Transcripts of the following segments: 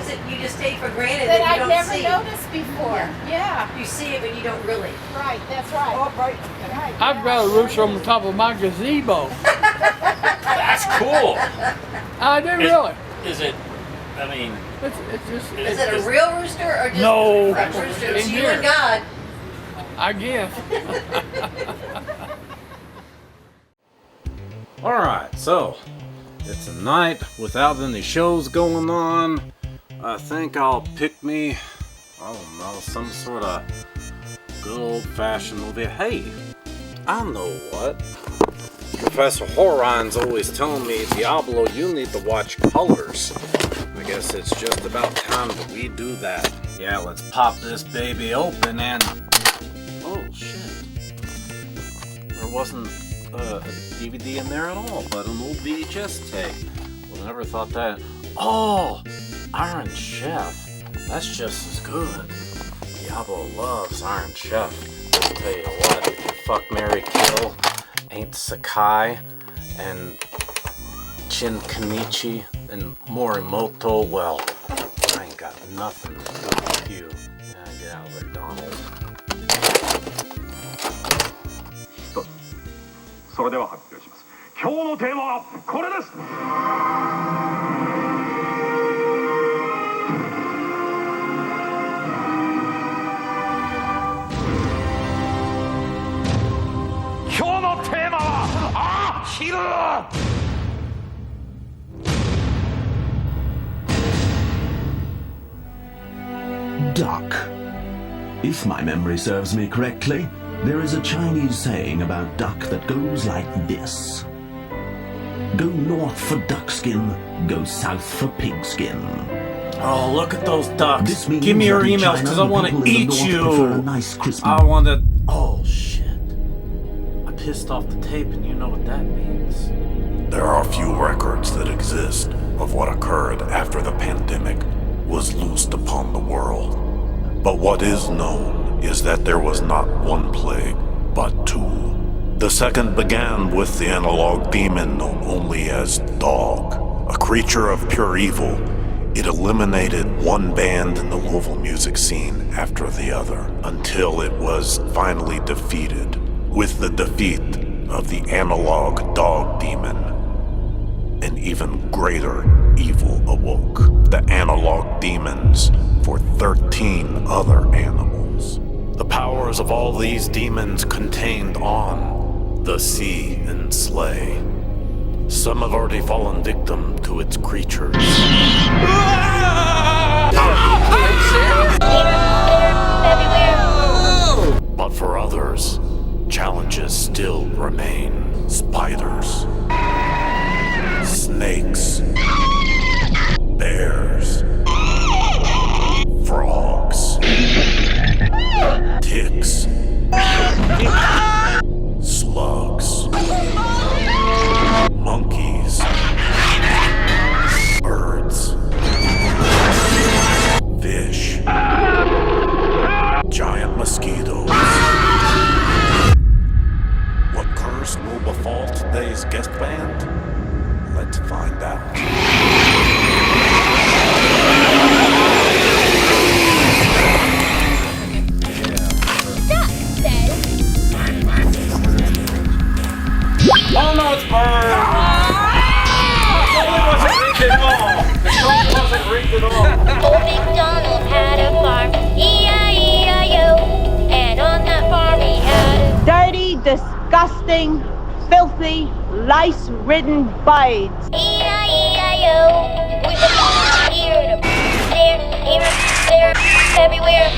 that you just take for granted that that you I've don't never see. noticed before. Yeah. You see it, but you don't really. Right, that's right. Oh, right. I've got a rooster on the top of my gazebo. That's cool. I do really. Is it? I mean, It's just. Is it a real rooster or just No. a French rooster? It's In you here. and God. I guess. Alright, so it's a night without any shows going on. I think I'll pick me, I don't know, some sort of good old-fashioned movie. Hey, I know what. Professor Horine's always telling me, Diablo, you need to watch Colors. I guess it's just about time that we do that. Yeah, let's pop this baby open and... Oh, shit. There wasn't a DVD in there at all, but an old VHS tape. Well, never thought that. Oh, Iron Chef. That's just as good. Diablo loves Iron Chef. I'll tell you what, Fuck, Marry, Kill, Ain't Sakai, and Chin Kanichi, and Morimoto. Well, I ain't got nothing to do with you. Yeah, get out of there, Donald. それでは発表します。今日のテーマはこれです。今日のテーマはアヒル。Duck. If my memory serves me correctly, there is a Chinese saying about duck that goes like this. Go north for duck skin, go south for pigskin. Oh, look at those ducks. This means Give me your that in emails, China, because I the want to people in the eat north you. prefer a nice crispy... I want to... Oh, shit. I pissed off the tape, and you know what that means. There are few records that exist of what occurred after the pandemic was loosed upon the world. But what is known is that there was not one plague, but two. The second began with the analog demon known only as Dog, a creature of pure evil. It eliminated one band in the Louisville music scene after the other, until it was finally defeated. With the defeat of the analog Dog demon, an even greater evil awoke. The analog demons for 13 other animals. The powers of all these demons contained on the See and Slay. Some have already fallen victim to its creatures. But for others, challenges still remain. Spiders, snakes, bears, frogs, ticks, slugs, monkeys, birds, fish, giant mosquitoes. What curse will befall today's guest band? Let's find out. Oh no, it's Bird! The song wasn't rigged at all! The song wasn't rigged at all! Old MacDonald had a farm, E-I-E-I-O, and on that farm he had a dirty, disgusting, filthy, lice-ridden Boids. E-I-E-I-O, with a farm here to there, everywhere.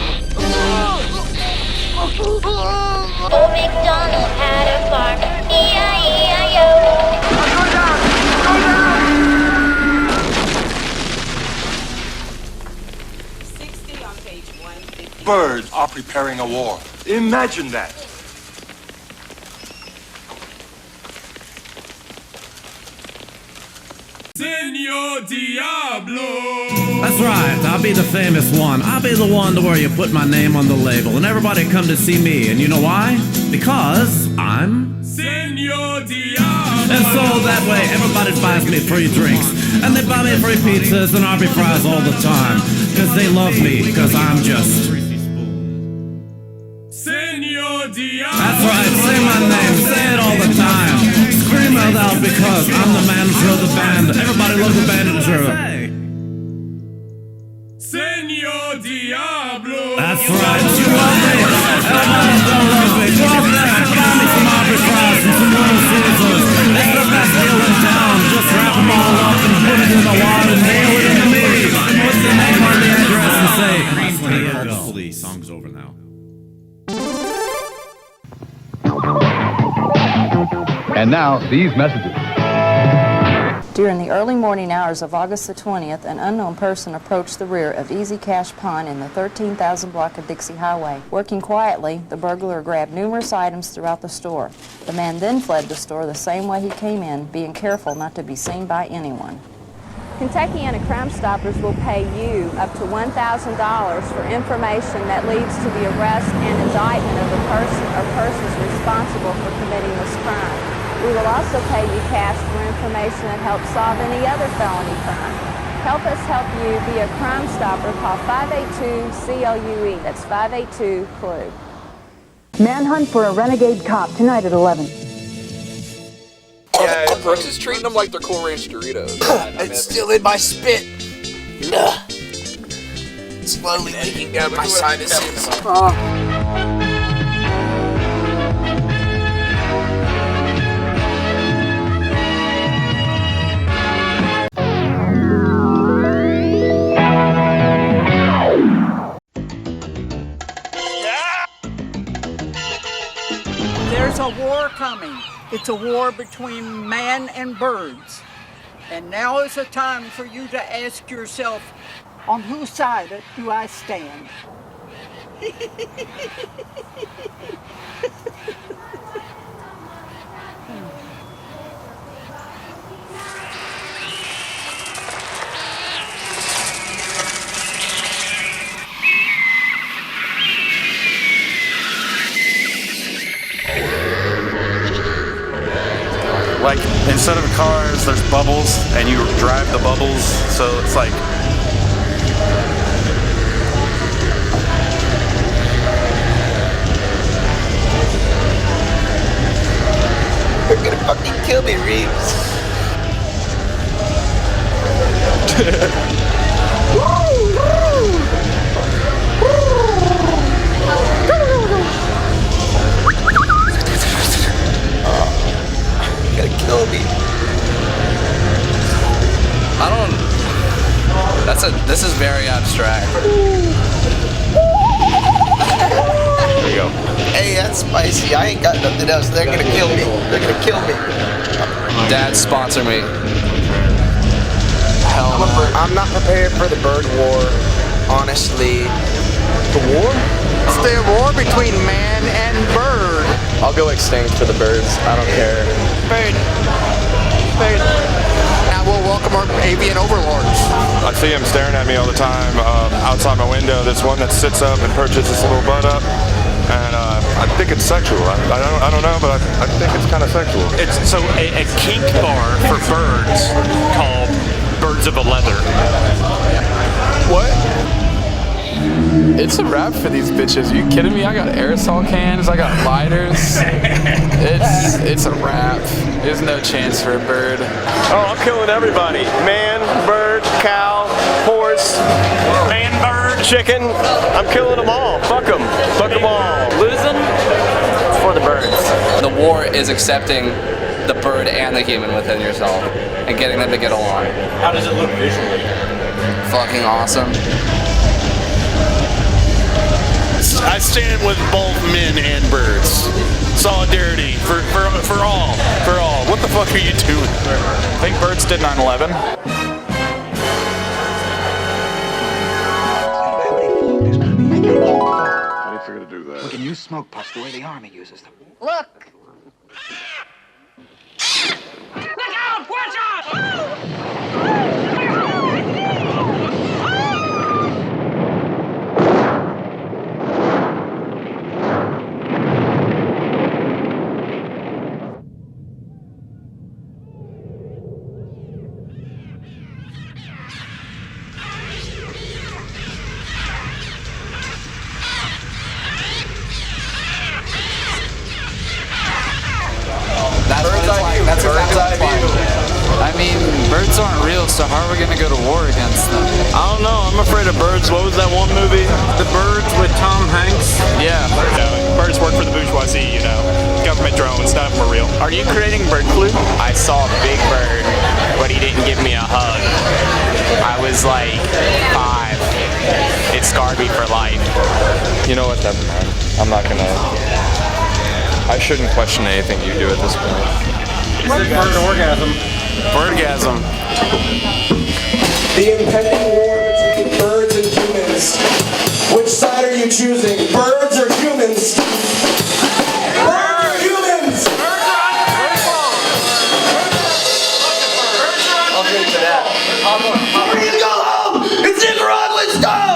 Old MacDonald had a farm, E-I-E-I-O. Go down! Go down! 60 on page 150. Birds are preparing a war. Imagine that. Señor Diablo! That's right, I'll be the famous one. I'll be the one to where you put my name on the label and everybody come to see me. And you know why? Because I'm... Señor Diablo! And so that way, everybody buys me free drinks. And they buy me free pizzas and Arby fries all the time. Because they love me, because I'm just... Señor Diablo. That's right, say my name, say it all the time. Scream it out because I'm the manager of the band. Everybody loves the manager. Señor Diablo. That's right, you love me. Everybody don't love me. Go up there and buy me some Arby fries and some Little Caesars. It's the best deal in town. Just wrap them all up and put it in the water and nail it into me. Put the name on the address and say, hopefully, song's over now. And now, these messages. During the early morning hours of August the 20th, an unknown person approached the rear of Easy Cash Pawn in the 13,000 block of Dixie Highway. Working quietly, the burglar grabbed numerous items throughout the store. The man then fled the store the same way he came in, being careful not to be seen by anyone. Kentuckiana Crime Stoppers will pay you up to $1,000 for information that leads to the arrest and indictment of a person or persons responsible for committing this crime. We will also pay you cash for information that helps solve any other felony crime. Help us help you be a Crime Stopper. Call 582-CLUE. That's 582-CLUE. Manhunt for a renegade cop tonight at 11. Yeah, Brooks is treating them like they're Cool Ranch Doritos. It's still in my spit. Ugh. Slowly leaking down my sinuses. There's a war coming. It's a war between man and birds. And now is the time for you to ask yourself, on whose side do I stand? Like, instead of cars, there's bubbles, and you drive the bubbles, so it's like... You're gonna fucking kill me, Reeves. You're gonna kill me. I don't. This is very abstract. There you go. Hey, that's spicy. I ain't got nothing else. They're gonna kill me. They're gonna kill me. Dad, sponsor me. Hell no. I'm not prepared for the bird war, honestly. The war? It's the war between man and bird. I'll go extinct for the birds. I don't care. Bird. Bird. Now we'll welcome our avian overlords. I see him staring at me all the time outside my window. There's one that sits up and perches his little butt up. And I think it's sexual. I don't know, but I think it's kind of sexual. It's so a kink bar for birds called Birds of a Leather. What? It's a wrap for these bitches. Are you kidding me? I got aerosol cans. I got lighters. It's a wrap. There's no chance for a bird. Oh, I'm killing everybody. Man, bird, cow, horse, man, bird, chicken. I'm killing them all. Fuck them. Fuck them all. Losing? It's for the birds. The war is accepting the bird and the human within yourself and getting them to get along. How does it look visually? Fucking awesome. I stand with both men and birds. Solidarity for all. For all. What the fuck are you doing? I think birds did 9/11. How do you figure to do that? We can use smoke puffs the way the Army uses them. Look. Look out! Watch out! Birds aren't real, so how are we gonna go to war against them? I don't know. I'm afraid of birds. What was that one movie? The Birds with Tom Hanks. Yeah. Birds work for the bourgeoisie, you know. Government drones, none of them are real. Are you creating bird flu? I saw a big bird, but he didn't give me a hug. I was like 5. It scarred me for life. You know what? Never mind. I'm not gonna. I shouldn't question anything you do at this point. Bird orgasm. Birdgasm. The impending war between birds and humans. Which side are you choosing? Birds or humans? Birds or humans? I'll drink to that. We're gonna go home! It's Nicaragua! Let's go!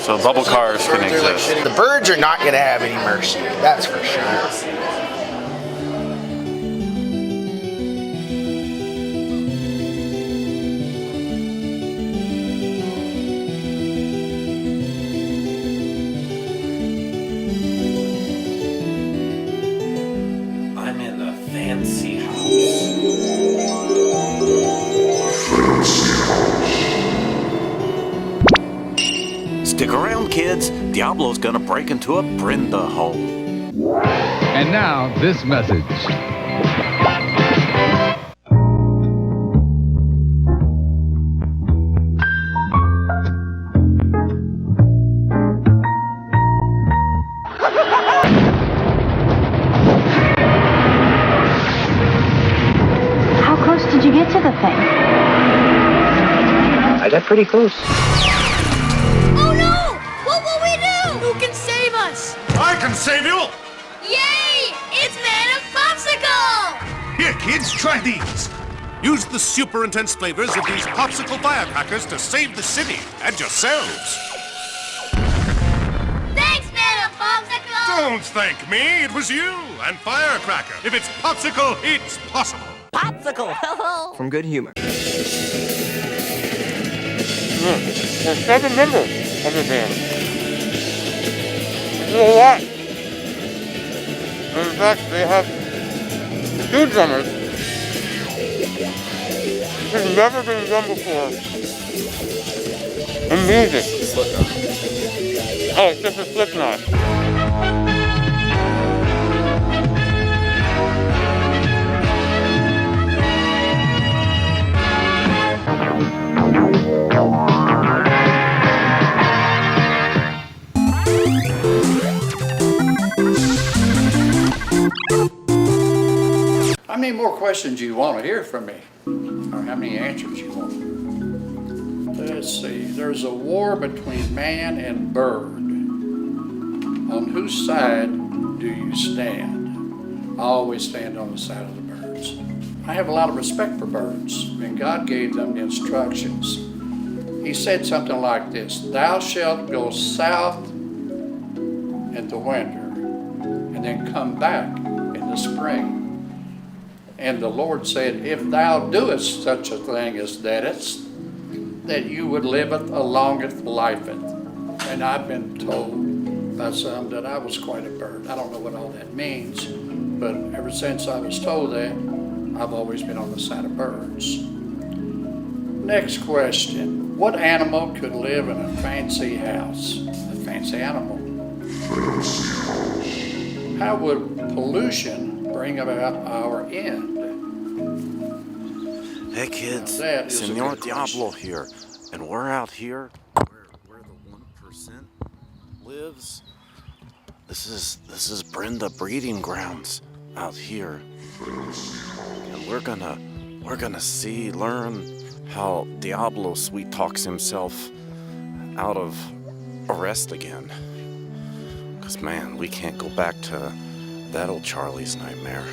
So bubble cars can exist. The birds are not going to have any mercy. That's for sure. I'm in a fancy house. Stick around, kids. Diablo's gonna break into a Brenda hole. And now, this message. pretty close. Oh no! What will we do? Who can save us? I can save you! Yay! It's Man of Popsicle! Here, kids, try these. Use the super intense flavors of these popsicle firecrackers to save the city and yourselves. Thanks, Man of Popsicle! Don't thank me, it was you and Firecracker. If it's popsicle, it's possible. Popsicle! From Good Humor. There's 7 members of the band. This is a lot. In fact, they have 2 drummers. This has never been done before. In music. Oh, it's just a Slipknot. How many more questions you want to hear from me? Or how many answers you want? Let's see. There's a war between man and bird. On whose side do you stand? I always stand on the side of the birds. I have a lot of respect for birds, and God gave them the instructions. He said something like this: "Thou shalt go south in the winter, and then come back in the spring." And the Lord said, "If thou doest such a thing as that you would liveth a longeth lifeth." And I've been told by some that I was quite a bird. I don't know what all that means, but ever since I was told that, I've always been on the side of birds. Next question. What animal could live in a fancy house? A fancy animal. How would pollution bring about our end? Hey kids, That is a Señor good Diablo here, and we're out here where the 1% lives. This is Brenda breeding grounds out here, and we're gonna learn how Diablo sweet talks himself out of arrest again. 'Cause man, we can't go back to that old Charlie's nightmare.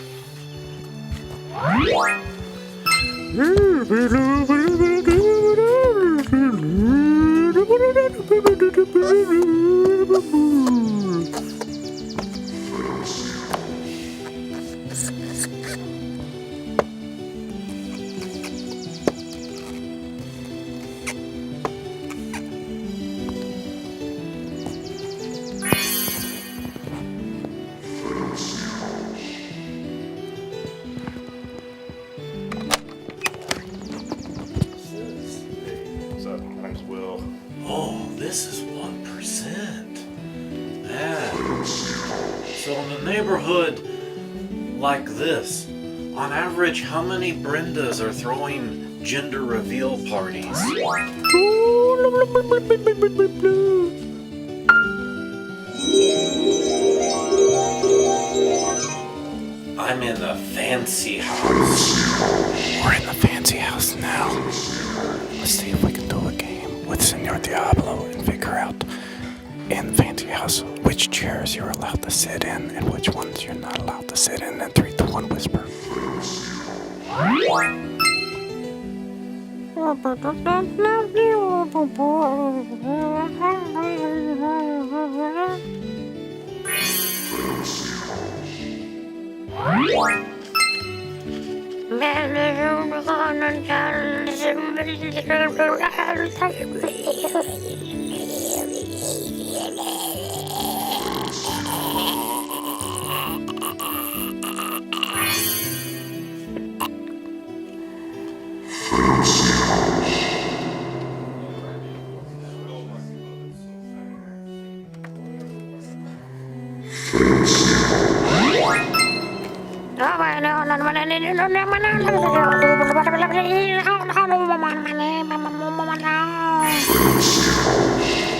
Oh, this is 1%. Man. So in a neighborhood like this, on average, how many Brendas are throwing gender reveal parties? I'm in the fancy house. We're in the fancy house now. Let's see if we can do a game with Señor Diablo and figure out in the fancy house which chairs you're allowed to sit in and which ones you're not allowed to sit in, and 3, 2, 1 whisper.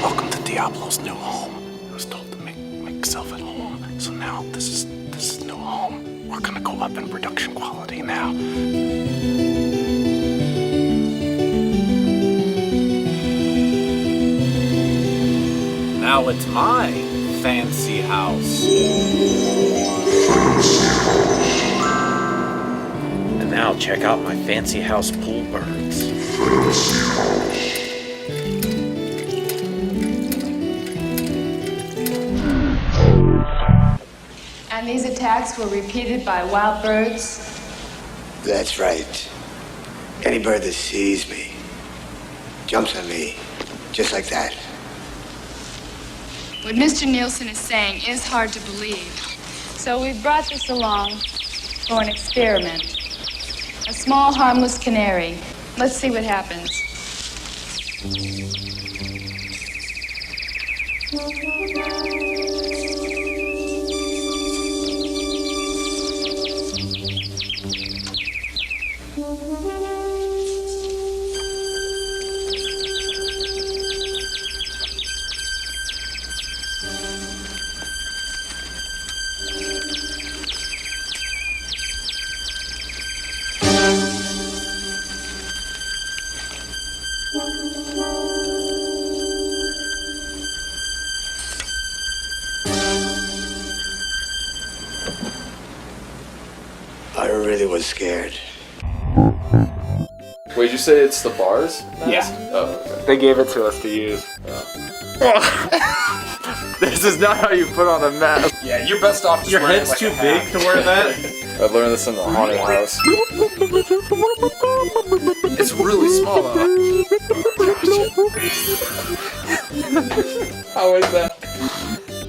Welcome to Diablo's new home. I was told to make myself at home, so now this is new home. We're gonna go up in production quality now. now it's my fancy house. And now check out my fancy house pool birds. And these attacks were repeated by wild birds? That's right. Any bird that sees me jumps on me, just like that. What Mr. Nielsen is saying is hard to believe. So we've brought this along for an experiment. A small, harmless canary. Let's see what happens. I really was scared. Wait, did you say it's the bars? Yeah. Oh, okay. They gave it to us to use. This is not how you put on a mask. Yeah, you're best off just Your wearing head's like too a big hat. to wear that? I learned this in the haunted house. It's really small though. How is that?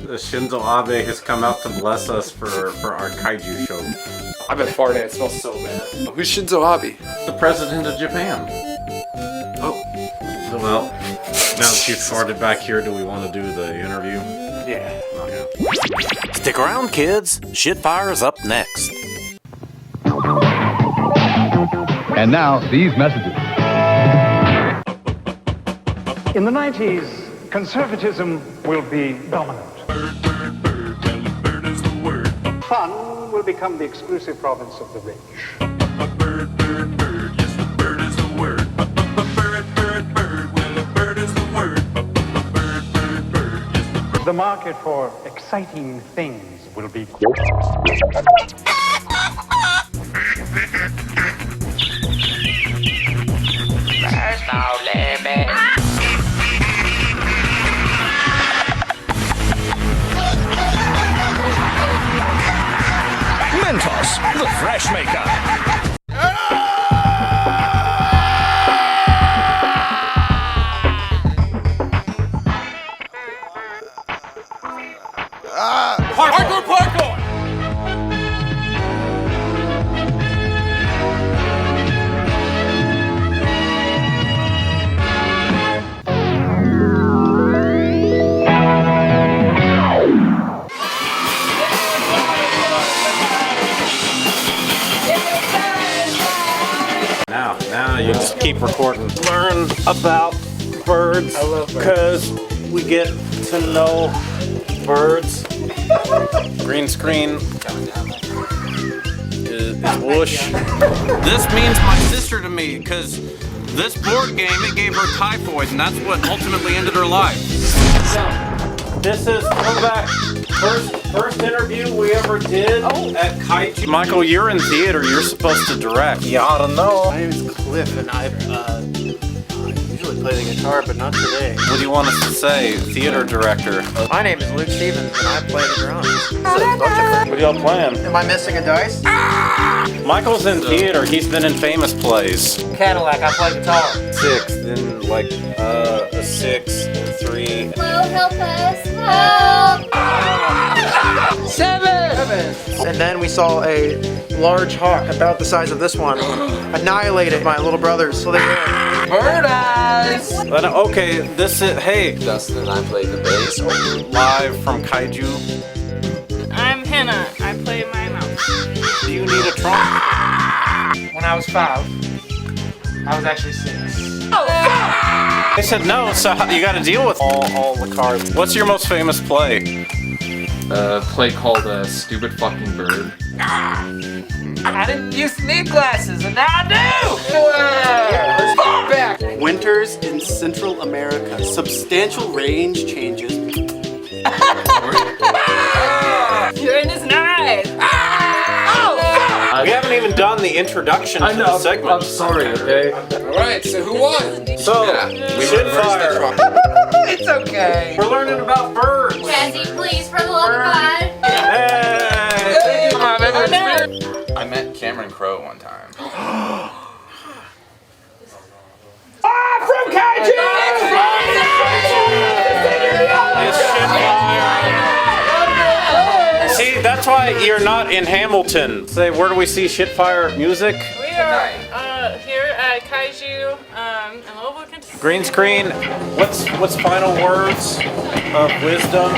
The Shinzo Abe has come out to bless us for our kaiju show. I've been farting, it smells so bad. Who's Shinzo Abe? The president of Japan. Oh. Well, now that you've farted back here, do we want to do the interview? Yeah. Stick around, kids. Shitfire is up next. And now, these messages. In the 90s, conservatism will be dominant. Fun will become the exclusive province of the rich. The market for exciting things will be... Mentos, the fresh maker. Parkour! Now you just keep recording. Learn about birds. I love birds. Because we get to know birds. Green screen is whoosh. This means my sister to me, because this board game, it gave her typhoid, and that's what ultimately ended her life. This is throwback. First interview we ever did at Kaiju. Michael, you're in theater. You're supposed to direct. You ought to know. My name is Cliff, and I usually play the guitar, but not today. What do you want us to say? Theater director. My name is Luke Stevens, and I play the drums. What are y'all playing? Am I missing a dice? Michael's in theater. He's been in famous plays. Cadillac, I play guitar. 6, then like a 6, and 3. Hello, help us, help! 7! And then we saw a large hawk about the size of this one annihilated my little brothers. So they were bird eyes. But, okay, this is, hey. Dustin and I played the bass. Live from Kaiju. I'm Hannah. I play my mouse. Do you need a trunk? When I was 5, I was actually 6. I said no, so you gotta deal with all the cards. What's your most famous play? Play called Stupid Fucking Bird. I didn't used to need glasses, and now I do! Winters in Central America. Substantial range changes the introduction to the segment. I'm sorry, okay? Alright, so who won? So, Shitfire. It's okay. We're learning about birds. Jazzy, please, for the love of God. Hey! Come on, baby. I met Cameron Crowe one time. From Kaiju! It's Shitfire. See, that's why you're not in Hamilton. Say, where do we see Shitfire music? We are here at Kaiju in Louisville, Kentucky. Green screen. What's final words of wisdom?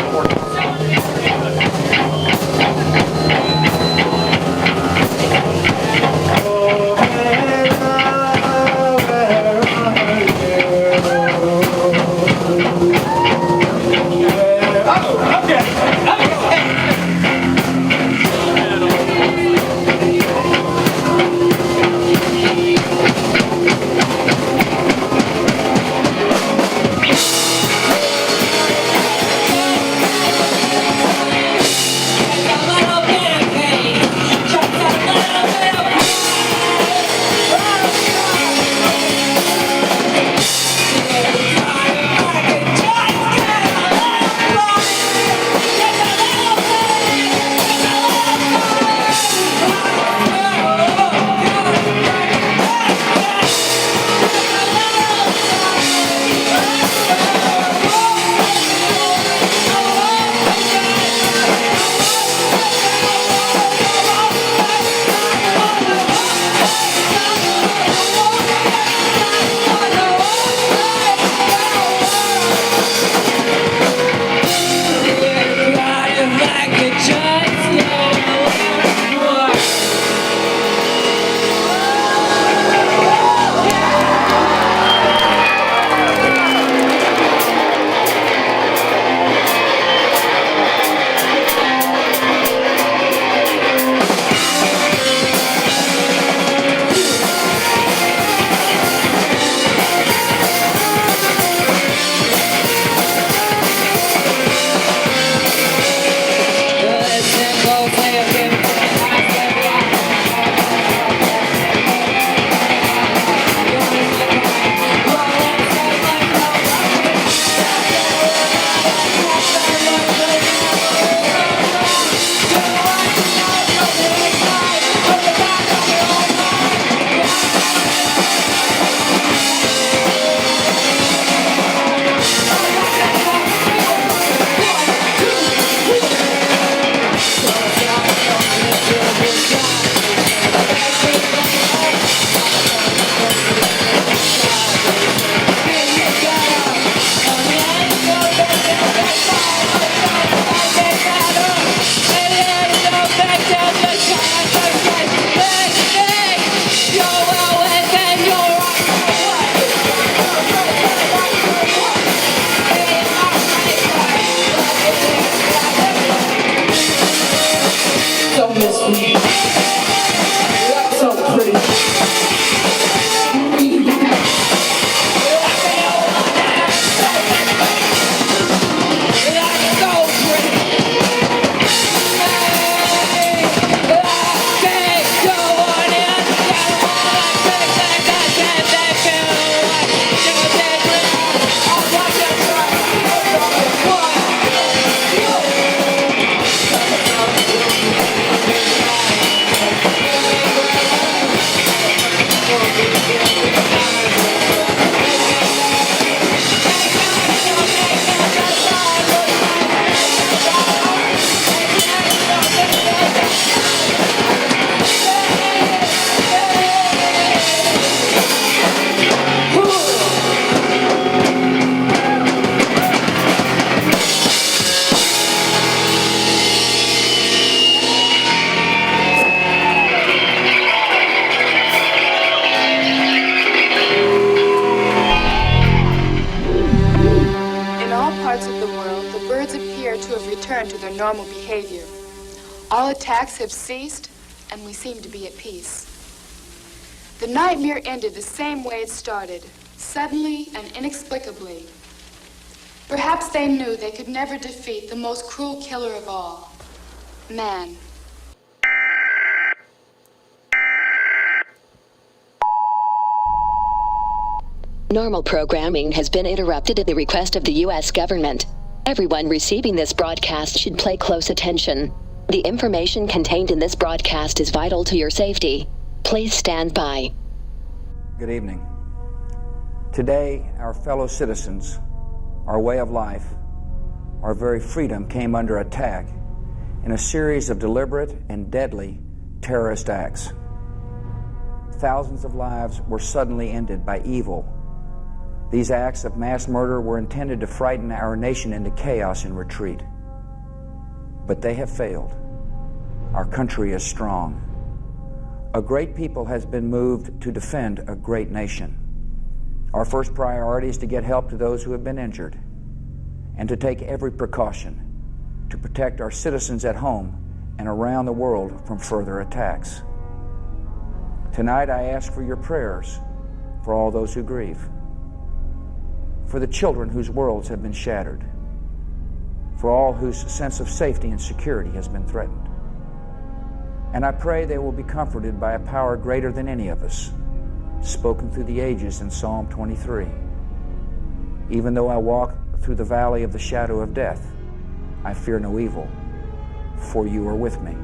normal behavior. All attacks have ceased, and we seem to be at peace. The nightmare ended the same way it started, suddenly and inexplicably. Perhaps they knew they could never defeat the most cruel killer of all, man. Normal programming has been interrupted at the request of the U.S. government. Everyone receiving this broadcast should pay close attention. The information contained in this broadcast is vital to your safety. Please stand by. Good evening. Today, our fellow citizens, our way of life, our very freedom came under attack in a series of deliberate and deadly terrorist acts. Thousands of lives were suddenly ended by evil. These acts of mass murder were intended to frighten our nation into chaos and retreat. But they have failed. Our country is strong. A great people has been moved to defend a great nation. Our first priority is to get help to those who have been injured and to take every precaution to protect our citizens at home and around the world from further attacks. Tonight I ask for your prayers for all those who grieve, for the children whose worlds have been shattered, for all whose sense of safety and security has been threatened. And I pray they will be comforted by a power greater than any of us, spoken through the ages in Psalm 23. Even though I walk through the valley of the shadow of death, I fear no evil, for you are with me.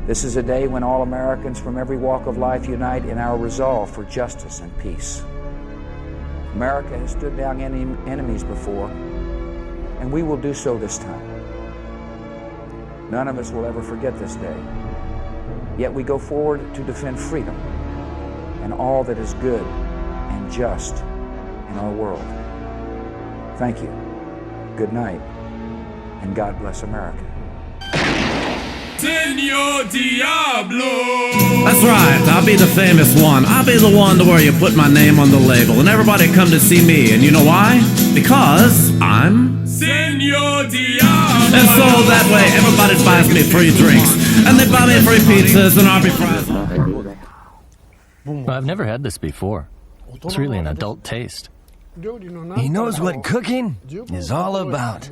This is a day when all Americans from every walk of life unite in our resolve for justice and peace. America has stood down enemies before, and we will do so this time. None of us will ever forget this day. Yet we go forward to defend freedom and all that is good and just in our world. Thank you. Good night, and God bless America. Señor Diablo! That's right, I'll be the famous one. I'll be the one to where you put my name on the label and everybody come to see me. And you know why? Because I'm Señor Diablo! And so that way everybody buys me free drinks and they buy me free pizzas and I'll be fries. Well, I've never had this before. It's really an adult taste. He knows what cooking is all about.